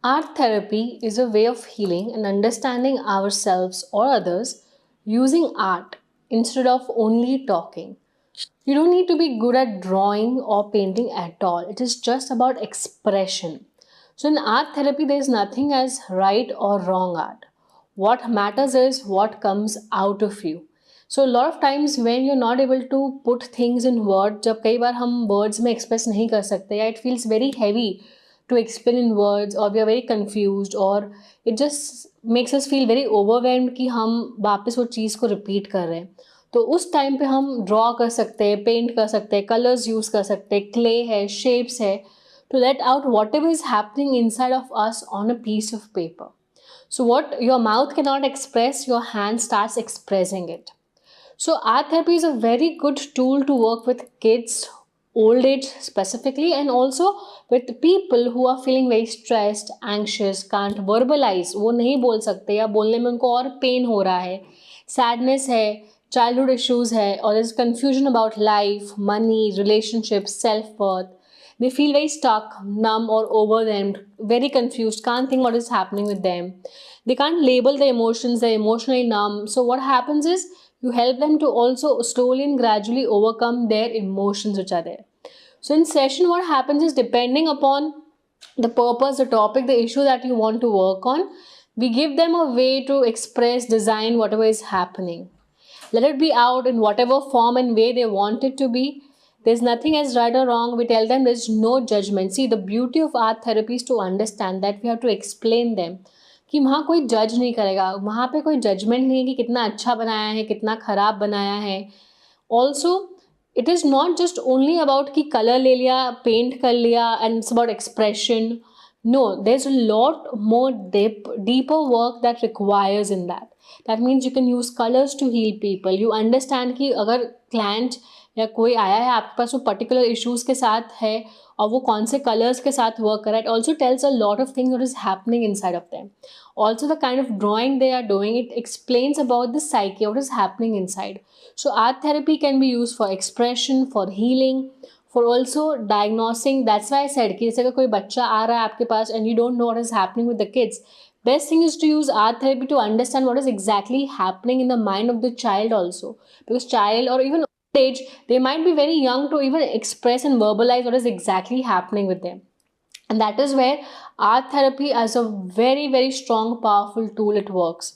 Art therapy is a way of healing and understanding ourselves or others using art instead of only talking. You don't need to be good at drawing or painting at all. It is just about expression. So, in art therapy, there is nothing as right or wrong art. What matters is what comes out of you. So, a lot of times when you're not able to put things in words, जब कई बार हम words में express नहीं कर सकते, या it feels very heavy to explain in words, or we are very confused, or it just makes us feel very overwhelmed कि हम वापस वो चीज़ को repeat कर रहे हैं. तो उस टाइम पे हम ड्रॉ कर सकते हैं, पेंट कर सकते हैं, कलर्स यूज़ कर सकते हैं, क्ले है, शेप्स है, to let out whatever is happening inside of us on a piece of paper. So what your mouth cannot express, your hand starts expressing it. So art therapy is a very good tool to work with kids, old age specifically, and also with people who are feeling very stressed, anxious, can't verbalize, वो नहीं बोल सकते या बोलने में उनको और pen हो रहा है, sadness है, childhood issues है, or there's confusion about life, money, relationships, self-worth. They feel very stuck, numb, or overwhelmed, very confused, can't think what is happening with them. They can't label the emotions, they're emotionally numb. So, what happens is you help them to also slowly and gradually overcome their emotions which are there. So, in session, what happens is depending upon the purpose, the topic, the issue that you want to work on, we give them a way to express, design whatever is happening. Let it be out in whatever form and way they want it to be. There's nothing as right or wrong. We tell them there's no judgment. See, the beauty of art therapy is to understand that we have to explain them कि वहाँ कोई जज नहीं करेगा, वहाँ पे कोई judgement नहीं है कि कितना अच्छा बनाया है, कितना खराब बनाया है. Also it is not just only about कि कलर ले लिया, पेंट कर लिया and it's about expression. No, there's a lot more deeper work that requires in that. That means you can use colors to heal people. You understand कि अगर client या कोई आया है आपके पास वो पर्टिकुलर इश्यूज के साथ है और वो कौन से कलर्स के साथ वर्क कर रहा है, it also tells a lot of things what is happening inside of them. Also the kind of drawing they are doing, it explains about the psyche, what is happening inside. So art therapy can be use for expression, for healing, for also diagnosing. That's why I said कि जैसे अगर कोई बच्चा आ रहा है आपके पास and you don't know what is happening with the kids, best thing is to use art therapy to understand what is exactly happening in the mind of the child also, because child or even old age, they might be very young to even express and verbalize what is exactly happening with them. And that is where art therapy as a very, very strong, powerful tool, it works.